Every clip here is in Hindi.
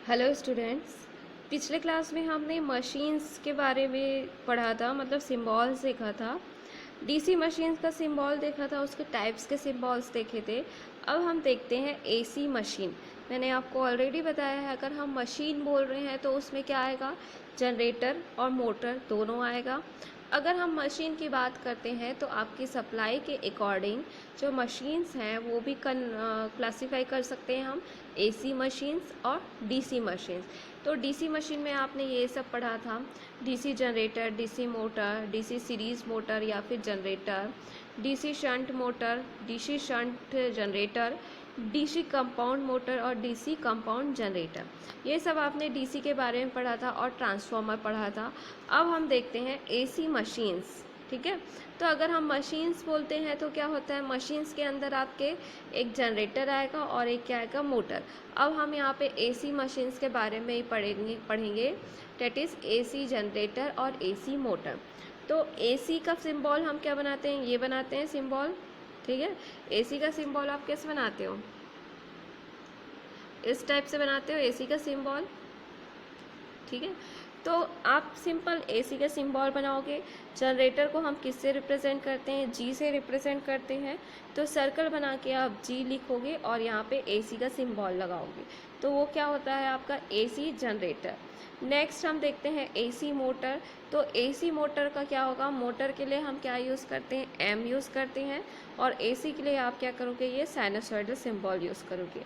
Hello students. पिछले क्लास में हमने मशीन्स के बारे में पढ़ा था, मतलब सिंबल्स देखा था। डीसी मशीन्स का सिंबल देखा था, उसके टाइप्स के सिंबल्स देखे थे। अब हम देखते हैं एसी मशीन। मैंने आपको ऑलरेडी बताया है, अगर हम मशीन बोल रहे हैं तो उसमें क्या आएगा, जनरेटर और मोटर दोनों आएगा। अगर हम मशीन की बात करते हैं तो आपकी सप्लाई के अकॉर्डिंग जो मशीन्स हैं वो भी क्लासीफाई कर सकते हैं हम, एसी मशीन्स और डीसी मशीन्स। तो डीसी मशीन में आपने ये सब पढ़ा था, DC generator, DC motor, DC series motor या फिर generator, DC shunt motor, DC shunt generator, DC compound motor और डीसी कंपाउंड जनरेटर। ये सब आपने डीसी के बारे में पढ़ा था और ट्रांसफार्मर पढ़ा था। अब हम देखते हैं एसी मशीन्स। ठीक है, तो अगर हम मशीन्स बोलते हैं तो क्या होता है, मशीन्स के अंदर आपके एक जनरेटर आएगा और एक क्या आएगा, मोटर। अब हम यहाँ पे एसी मशीन्स के बारे में ही पढ़ेंगे डेट इज़ एसी जनरेटर और एसी मोटर। तो एसी का सिंबल हम क्या बनाते हैं, ये बनाते हैं सिंबल। ठीक है, एसी का सिंबल आप कैसे बनाते हो, इस टाइप से बनाते हो एसी का सिंबल। ठीक है, तो आप सिंपल एसी का सिंबल बनाओगे। जनरेटर को हम किससे रिप्रेजेंट करते हैं, जी से रिप्रेजेंट करते हैं। तो सर्कल बना के आप जी लिखोगे और यहाँ पे एसी का सिंबल लगाओगे, तो वो क्या होता है आपका एसी जनरेटर। नेक्स्ट हम देखते हैं एसी मोटर। तो एसी मोटर का क्या होगा, मोटर के लिए हम क्या यूज़ करते हैं, एम यूज़ करते हैं, और एसी के लिए आप क्या करोगे, ये साइनसॉइडल सिंबल यूज़ करोगे।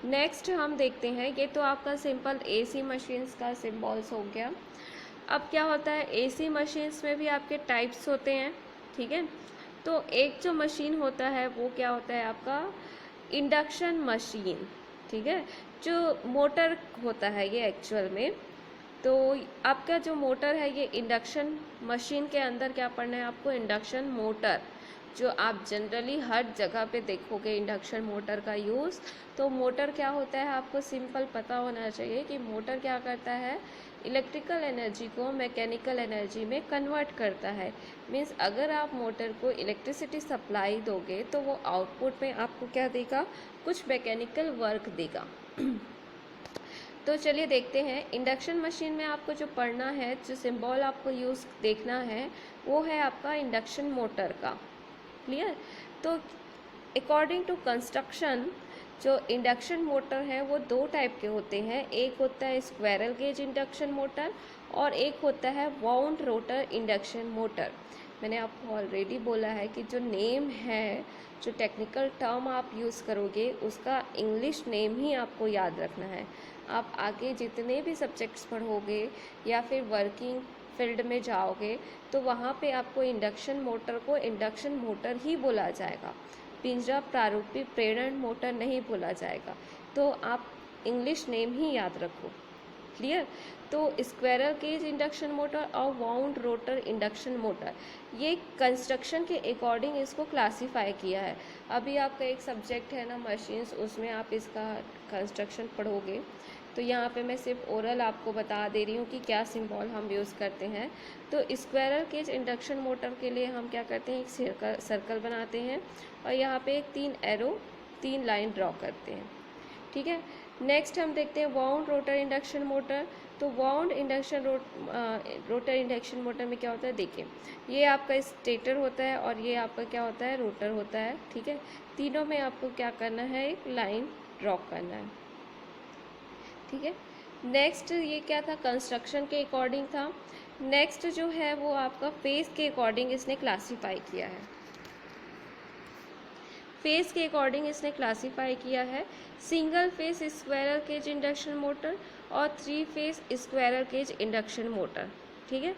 नेक्स्ट हम देखते हैं, ये तो आपका सिंपल एसी मशीन्स का सिंबल्स हो गया। अब क्या होता है, एसी मशीन्स में भी आपके टाइप्स होते हैं। ठीक है, तो एक जो मशीन होता है वो क्या होता है आपका, इंडक्शन मशीन। ठीक है, जो मोटर होता है ये एक्चुअल में, तो आपका जो मोटर है ये इंडक्शन मशीन के अंदर क्या पढ़ना है आपको, इंडक्शन मोटर। जो आप जनरली हर जगह पे देखोगे इंडक्शन मोटर का यूज़। तो मोटर क्या होता है आपको सिंपल पता होना चाहिए कि मोटर क्या करता है, इलेक्ट्रिकल एनर्जी को मैकेनिकल एनर्जी में कन्वर्ट करता है। मीन्स अगर आप मोटर को इलेक्ट्रिसिटी सप्लाई दोगे तो वो आउटपुट में आपको क्या देगा, कुछ मैकेनिकल वर्क देगा। तो चलिए देखते हैं, इंडक्शन मशीन में आपको जो पढ़ना है, जो सिंबल आपको यूज़ देखना है, वो है आपका इंडक्शन मोटर का। क्लियर। तो अकॉर्डिंग टू कंस्ट्रक्शन जो इंडक्शन मोटर है वो दो टाइप के होते हैं, एक होता है स्क्वायरल गेज इंडक्शन मोटर और एक होता है वाउंड रोटर इंडक्शन मोटर। मैंने आपको ऑलरेडी बोला है कि जो नेम है, जो टेक्निकल टर्म आप यूज़ करोगे उसका इंग्लिश नेम ही आपको याद रखना है। आप आगे जितने भी सब्जेक्ट्स पढ़ोगे या फिर वर्किंग फील्ड में जाओगे तो वहाँ पे आपको इंडक्शन मोटर को इंडक्शन मोटर ही बोला जाएगा, पिंजरा प्रारूपी प्रेरण मोटर नहीं बोला जाएगा। तो आप इंग्लिश नेम ही याद रखो। क्लियर। तो स्क्वायरल केज इंडक्शन मोटर और वाउंड रोटर इंडक्शन मोटर, ये कंस्ट्रक्शन के अकॉर्डिंग इसको क्लासीफाई किया है। अभी आपका एक सब्जेक्ट है ना मशीन्स, उसमें आप इसका कंस्ट्रक्शन पढ़ोगे। तो यहाँ पे मैं सिर्फ ओरल आपको बता दे रही हूँ कि क्या सिंबल हम यूज़ करते हैं। तो स्क्वायरल केज इंडक्शन मोटर के लिए हम क्या करते हैं, एक सर्कल बनाते हैं और यहाँ पे एक 3 एरो 3 लाइन ड्रॉ करते हैं। ठीक है, नेक्स्ट हम देखते हैं वाउंड रोटर इंडक्शन मोटर। तो वाउंड रोटर इंडक्शन मोटर में क्या होता है, देखिए ये आपका स्टेटर होता है और ये आपका क्या होता है, रोटर होता है। ठीक है, तीनों में आपको क्या करना है, एक लाइन ड्रॉ करना है। ठीक है, नेक्स्ट ये क्या था, कंस्ट्रक्शन के अकॉर्डिंग था। नेक्स्ट जो है वो आपका फेस के अकॉर्डिंग इसने क्लासीफाई किया है। फेस के अकॉर्डिंग इसने क्लासीफाई किया है, single phase squirrel cage induction motor और 3 phase squirrel cage induction motor. ठीक है,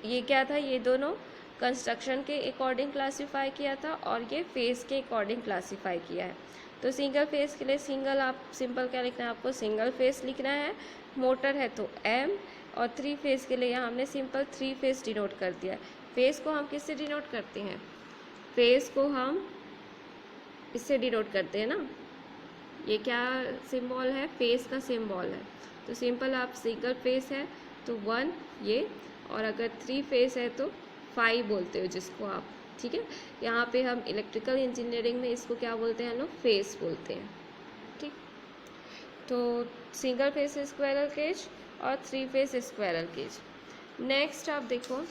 ये क्या था, ये दोनों कंस्ट्रक्शन के अकॉर्डिंग क्लासीफाई किया था और ये फेस के अकॉर्डिंग क्लासीफाई किया है। तो सिंगल फेस के लिए सिंगल, आप सिंपल क्या लिखना है आपको, सिंगल फेस लिखना है। मोटर है तो एम, और 3 फेस के लिए यहाँ हमने सिंपल 3 फेस डिनोट कर दिया है। फेस को हम किससे डिनोट करते हैं, फेस को हम इससे डिनोट करते हैं ना, ये क्या सिंबल है, फेस का सिंबल है। तो सिंपल आप सिंगल फेस है तो 1 ये, और अगर 3 फेस है तो 5 बोलते हो जिसको आप। ठीक है, यहाँ पे हम इलेक्ट्रिकल इंजीनियरिंग में इसको क्या बोलते हैं, हम लोग फेस बोलते हैं। ठीक, तो सिंगल फेस स्क्वायरल केज और 3 फेस स्क्वायरल केज। नेक्स्ट आप देखो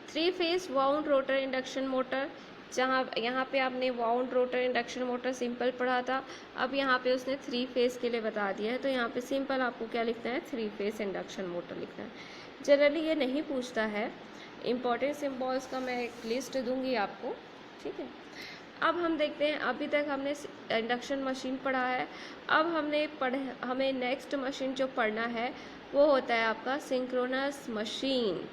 3 face wound rotor induction motor, जहाँ यहाँ पे आपने wound rotor induction motor simple पढ़ा था, अब यहाँ पे उसने 3 फेस के लिए बता दिया है, तो यहाँ पे सिंपल आपको क्या लिखना है, 3 फेस इंडक्शन मोटर लिखना है। जनरली ये नहीं पूछता है, इम्पॉर्टेंट सिम्बॉल्स का मैं एक लिस्ट दूंगी आपको, ठीक है। अब हम देखते हैं, अभी तक हमने इंडक्शन मशीन पढ़ा है, अब हमें नेक्स्ट मशीन जो पढ़ना है वो होता है आपका सिंक्रोनस मशीन,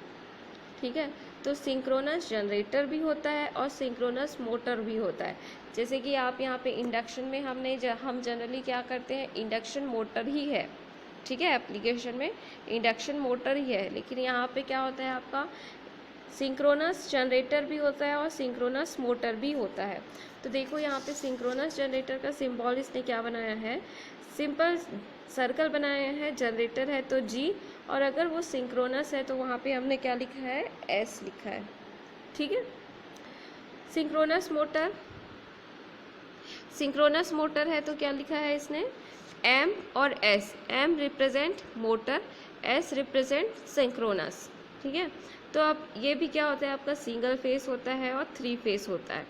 ठीक है। तो सिंक्रोनस जनरेटर भी होता है और सिंक्रोनस मोटर भी होता है। जैसे कि आप यहाँ पे इंडक्शन में हम जनरली क्या करते हैं, इंडक्शन मोटर ही है, ठीक है, एप्लीकेशन में इंडक्शन मोटर ही है, लेकिन यहाँ पे क्या होता है आपका सिंक्रोनस जनरेटर भी होता है और सिंक्रोनस मोटर भी होता है। तो देखो यहाँ पे सिंक्रोनस जनरेटर का सिंबल इसने क्या बनाया है, सिंपल सर्कल बनाया है, जनरेटर है तो जी, और अगर वो सिंक्रोनस है तो वहाँ पे हमने क्या लिखा है, एस लिखा है, ठीक है। सिंक्रोनस मोटर है तो क्या लिखा है इसने, एम और S, M represent motor, S represent synchronous, ठीक है। तो अब ये भी क्या होता है आपका सिंगल फेस होता है और 3 फेस होता है।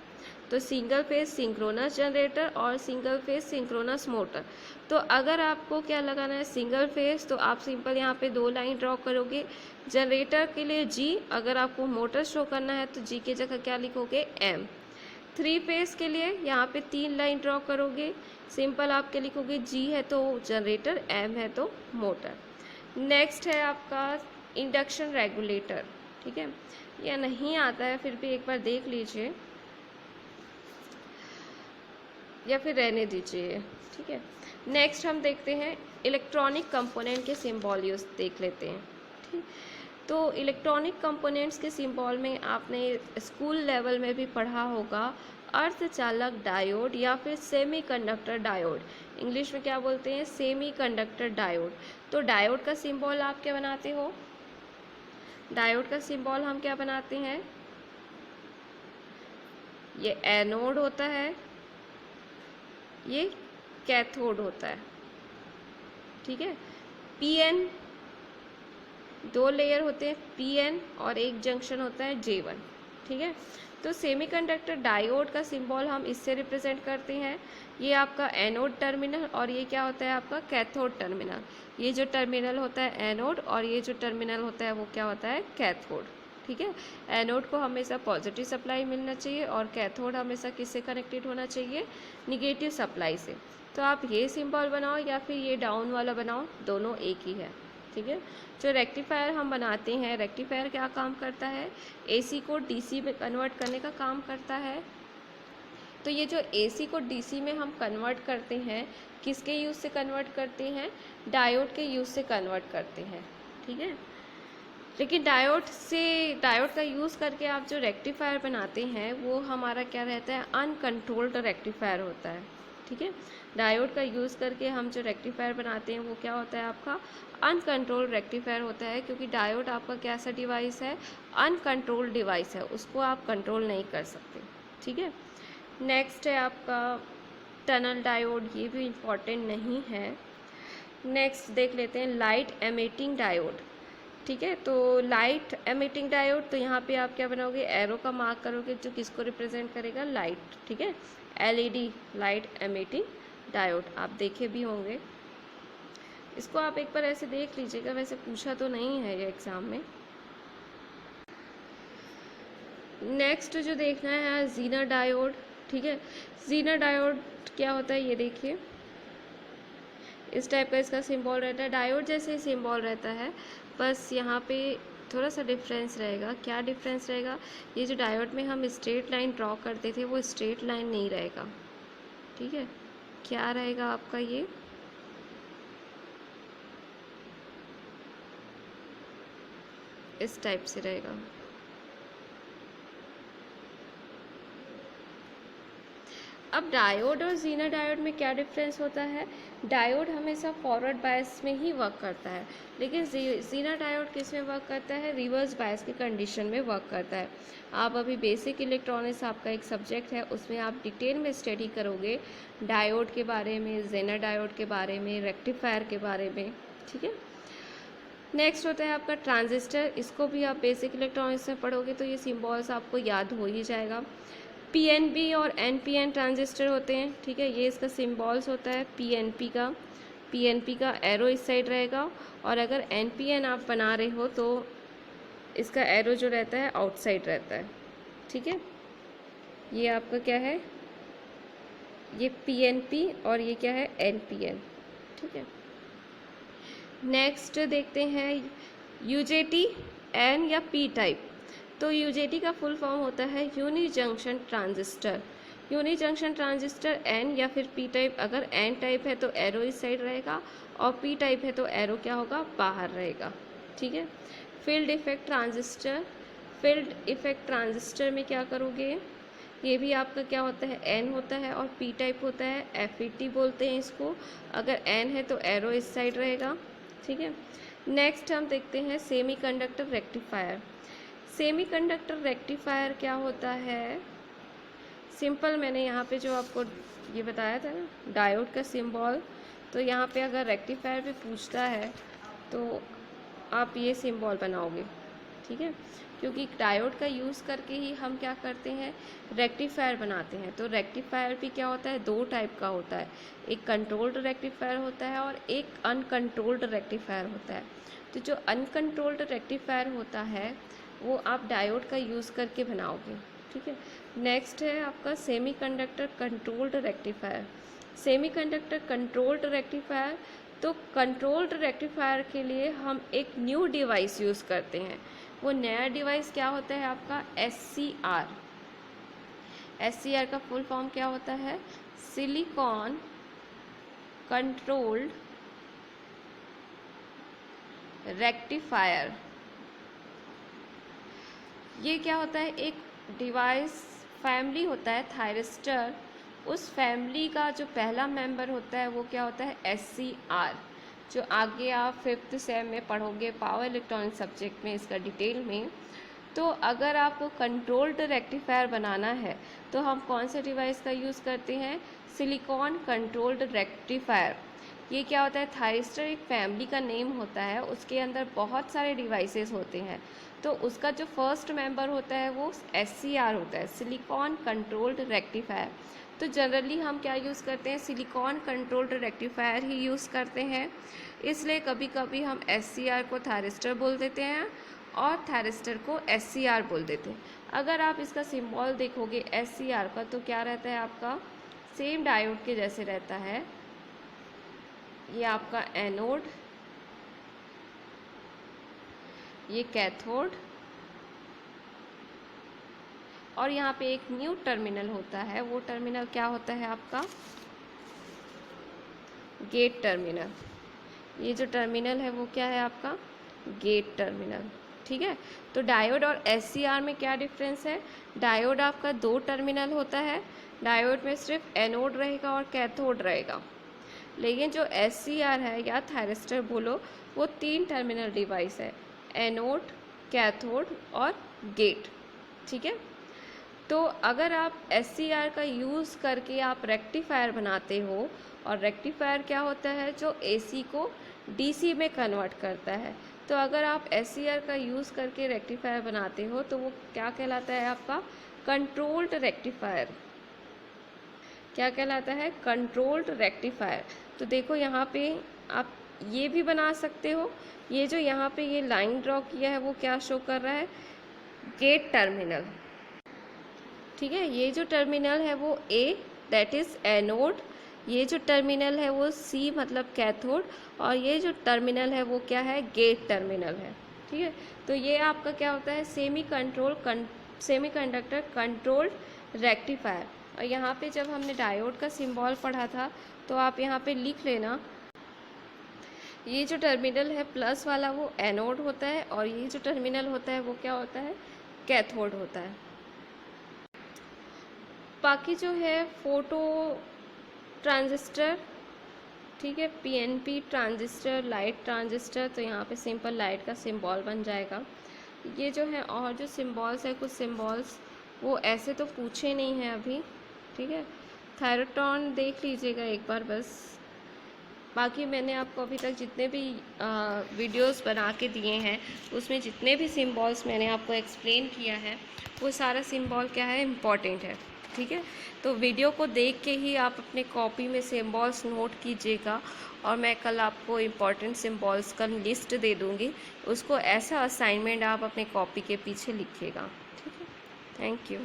तो सिंगल फेस सिंक्रोनस जनरेटर और सिंगल फेस सिंक्रोनस मोटर। तो अगर आपको क्या लगाना है, सिंगल फेस, तो आप सिंपल यहाँ पे 2 लाइन ड्रॉ करोगे, जनरेटर के लिए जी, अगर आपको मोटर शो करना है तो जी की जगह क्या लिखोगे, एम। 3 फेस के लिए यहाँ पे 3 लाइन ड्रॉ करोगे, सिंपल आपके लिखोगे जी है तो जनरेटर, एम है तो मोटर। नेक्स्ट है आपका इंडक्शन रेगुलेटर, ठीक है। यह नहीं आता है फिर भी एक बार देख लीजिए या फिर रहने दीजिए, ठीक है। नेक्स्ट हम देखते हैं इलेक्ट्रॉनिक कंपोनेंट के सिंबल यूज देख लेते हैं, ठीक। तो इलेक्ट्रॉनिक कंपोनेंट्स के सिंबल में आपने स्कूल लेवल में भी पढ़ा होगा, अर्धचालक डायोड या फिर सेमीकंडक्टर डायोड, इंग्लिश में क्या बोलते हैं, सेमीकंडक्टर डायोड। तो डायोड का सिंबल आप क्या बनाते हो, डायोड का सिंबल हम क्या बनाते हैं, ये एनोड होता है, ये कैथोड होता है, ठीक है। पीएन, 2 लेयर होते हैं पीएन और एक जंक्शन होता है J1, ठीक है। तो सेमीकंडक्टर डायोड का सिंबल हम इससे रिप्रेजेंट करते हैं, ये आपका एनोड टर्मिनल और ये क्या होता है आपका कैथोड टर्मिनल। ये जो टर्मिनल होता है एनोड और ये जो टर्मिनल होता है वो क्या होता है, कैथोड, ठीक है। एनोड को हमेशा पॉजिटिव सप्लाई मिलना चाहिए और कैथोड हमेशा किससे कनेक्टेड होना चाहिए, निगेटिव सप्लाई से। तो आप ये सिंबल बनाओ या फिर ये डाउन वाला बनाओ, दोनों एक ही है, ठीक है। जो रेक्टिफायर हम बनाते हैं, रेक्टिफायर क्या काम करता है, एसी को डीसी में कन्वर्ट करने का काम करता है। तो ये जो एसी को डीसी में हम कन्वर्ट करते हैं, किसके यूज़ से कन्वर्ट करते हैं, डायोड के यूज़ से कन्वर्ट करते हैं, ठीक है। लेकिन डायोड का यूज़ करके आप जो रेक्टिफायर बनाते हैं वो हमारा क्या रहता है, अनकंट्रोल्ड रेक्टिफायर होता है, ठीक है। डायोड का यूज़ करके हम जो रेक्टिफायर बनाते हैं वो क्या होता है आपका अनकंट्रोल्ड रेक्टिफायर होता है, क्योंकि डायोड आपका कैसा डिवाइस है, अनकंट्रोल्ड डिवाइस है, उसको आप कंट्रोल नहीं कर सकते, ठीक है। नेक्स्ट है आपका टनल डायोड, ये भी इम्पॉर्टेंट नहीं है। नेक्स्ट देख लेते हैं लाइट एमिटिंग डायोड, ठीक है। तो लाइट एमिटिंग डायोड, तो यहाँ पे आप क्या बनाओगे, एरो का मार्क करोगे जो किसको रिप्रेजेंट करेगा, लाइट, ठीक है। एलईडी लाइट एमिटिंग डायोड आप देखे भी होंगे, इसको आप एक बार ऐसे देख लीजिएगा, वैसे पूछा तो नहीं है ये एग्जाम में। नेक्स्ट जो देखना है जीनर डायोड, ठीक है। जीनर डायोड क्या होता है ये देखिए, इस टाइप का इसका सिंबल रहता है, डायोड जैसे ही सिंबल रहता है, बस यहाँ पे थोड़ा सा डिफरेंस रहेगा। क्या डिफरेंस रहेगा, ये जो डायोड में हम स्ट्रेट लाइन ड्रॉ करते थे वो स्ट्रेट लाइन नहीं रहेगा, ठीक है। क्या रहेगा आपका, ये इस टाइप से रहेगा। अब डायोड और जीनर डायोड में क्या डिफरेंस होता है, डायोड हमेशा फॉरवर्ड बायस में ही वर्क करता है, लेकिन जीना डायोड किस में वर्क करता है, रिवर्स बायस की कंडीशन में वर्क करता है। आप अभी बेसिक इलेक्ट्रॉनिक्स आपका एक सब्जेक्ट है, उसमें आप डिटेल में स्टडी करोगे डायोड के बारे में, जेनर डायोड के बारे में, रेक्टिफायर के बारे में, ठीक है। नेक्स्ट होता है आपका ट्रांजिस्टर, इसको भी आप बेसिक इलेक्ट्रॉनिक्स में पढ़ोगे तो ये सिम्बॉल्स आपको याद हो ही जाएगा। पीएनपी और एनपीएन ट्रांजिस्टर होते हैं, ठीक है, ये इसका सिम्बॉल्स होता है पीएनपी का एरो इस साइड रहेगा, और अगर एनपीएन आप बना रहे हो तो इसका एरो जो रहता है आउटसाइड रहता है, ठीक है। ये आपका क्या है, ये पीएनपी और ये क्या है एनपीएन, ठीक है। नेक्स्ट देखते हैं यूजेटी एन या पी टाइप। तो यूजेटी का फुल फॉर्म होता है uni junction transistor. Uni junction transistor N या फिर पी टाइप, अगर एन टाइप है तो एरो इस साइड रहेगा और पी टाइप है तो एरो क्या होगा, बाहर रहेगा, ठीक है। Field effect transistor, field effect transistor में क्या करोगे, ये भी आपका क्या होता है एन होता है और पी टाइप होता है, एफईटी बोलते हैं इसको। अगर एन है तो एरो इस साइड रहेगा, ठीक है। नेक्स्ट हम देखते हैं सेमीकंडक्टर रेक्टिफायर। सेमीकंडक्टर रेक्टिफायर क्या होता है, सिंपल मैंने यहाँ पे जो आपको ये बताया था ना डायोड का सिंबल, तो यहाँ पे अगर रेक्टिफायर पे पूछता है तो आप ये सिंबल बनाओगे, ठीक है, क्योंकि डायोड का यूज़ करके ही हम क्या करते हैं, रेक्टिफायर बनाते हैं। तो रेक्टिफायर भी क्या होता है, दो टाइप का होता है, एक कंट्रोल्ड रेक्टिफायर होता है और एक अनकंट्रोल्ड रेक्टिफायर होता है। तो जो अनकंट्रोल्ड रेक्टिफायर होता है वो आप डायोड का यूज़ करके बनाओगे, ठीक है। नेक्स्ट है आपका semiconductor controlled rectifier. Semiconductor controlled rectifier, तो कंट्रोल्ड रेक्टिफायर के लिए हम एक न्यू डिवाइस यूज़ करते हैं। वो नया डिवाइस क्या होता है आपका, SCR। SCR का फुल फॉर्म क्या होता है, सिलिकॉन कंट्रोल्ड रेक्टिफायर। ये क्या होता है, एक डिवाइस फैमिली होता है थायरिस्टर, उस फैमिली का जो पहला मेंबर होता है वो क्या होता है, SCR, जो आगे आप 5th सेम में पढ़ोगे पावर इलेक्ट्रॉनिक सब्जेक्ट में इसका डिटेल में। तो अगर आपको कंट्रोल्ड रेक्टिफायर बनाना है तो हम कौन से डिवाइस का यूज़ करते हैं, सिलिकॉन कंट्रोल्ड रेक्टिफायर। ये क्या होता है, थायरिस्टर एक फैमिली का नेम होता है, उसके अंदर बहुत सारे डिवाइसेस होते हैं, तो उसका जो फर्स्ट मेंबर होता है वो SCR होता है, सिलिकॉन कंट्रोल्ड रेक्टिफायर। तो जनरली हम क्या यूज़ करते हैं, सिलिकॉन कंट्रोल्ड रेक्टिफायर ही यूज़ करते हैं, इसलिए कभी कभी हम SCR को थायरिस्टर बोल देते हैं और थायरिस्टर को SCR बोल देते हैं। अगर आप इसका सिंबल देखोगे SCR का तो क्या रहता है आपका, सेम डायोड के जैसे रहता है, ये आपका एनोड, ये कैथोड, और यहाँ पे एक न्यू टर्मिनल होता है, वो टर्मिनल क्या होता है आपका, गेट टर्मिनल। ये जो टर्मिनल है वो क्या है आपका, गेट टर्मिनल, ठीक है। तो डायोड और SCR में क्या डिफरेंस है, डायोड आपका दो टर्मिनल होता है, डायोड में सिर्फ एनोड रहेगा और कैथोड रहेगा, लेकिन जो SCR है या थायरिस्टर बोलो वो 3 टर्मिनल डिवाइस है, एनोड, कैथोड और गेट, ठीक है। तो अगर आप SCR का यूज़ करके आप रेक्टिफायर बनाते हो, और रेक्टिफायर क्या होता है, जो AC को DC में कन्वर्ट करता है, तो अगर आप SCR का यूज़ करके रेक्टिफायर बनाते हो तो वो क्या कहलाता है आपका, कंट्रोल्ड रेक्टिफायर। क्या कहलाता है, कंट्रोल्ड रेक्टिफायर। तो देखो यहाँ पे आप ये भी बना सकते हो, ये जो यहाँ पे ये लाइन ड्रॉ किया है वो क्या शो कर रहा है, गेट टर्मिनल, ठीक है। ये जो टर्मिनल है वो A दैट इज एनोड, ये जो टर्मिनल है वो C मतलब कैथोड, और ये जो टर्मिनल है वो क्या है, गेट टर्मिनल है, ठीक है। तो ये आपका क्या होता है, सेमीकंडक्टर कंट्रोल्ड रेक्टिफायर। और यहाँ पे जब हमने डायोड का सिंबल पढ़ा था तो आप यहाँ पे लिख लेना, ये जो टर्मिनल है प्लस वाला वो एनोड होता है, और ये जो टर्मिनल होता है वो क्या होता है, कैथोड होता है। बाकी जो है फोटो ट्रांजिस्टर, ठीक है। पीएनपी ट्रांजिस्टर, लाइट ट्रांजिस्टर, तो यहाँ पे सिंपल लाइट का सिंबल बन जाएगा। ये जो है और जो सिंबल्स है, कुछ सिंबल्स वो ऐसे तो पूछे नहीं हैं अभी, ठीक है। थायरोटॉन देख लीजिएगा एक बार बस। बाकी मैंने आपको अभी तक जितने भी वीडियोस बना के दिए हैं उसमें जितने भी सिंबल्स मैंने आपको एक्सप्लेन किया है वो सारा सिंबल क्या है, इम्पॉर्टेंट है, ठीक है। तो वीडियो को देख के ही आप अपने कॉपी में सिंबल्स नोट कीजिएगा और मैं कल आपको इम्पॉर्टेंट सिंबल्स का लिस्ट दे दूँगी, उसको ऐसा असाइनमेंट आप अपने कॉपी के पीछे लिखिएगा, ठीक है। Thank you.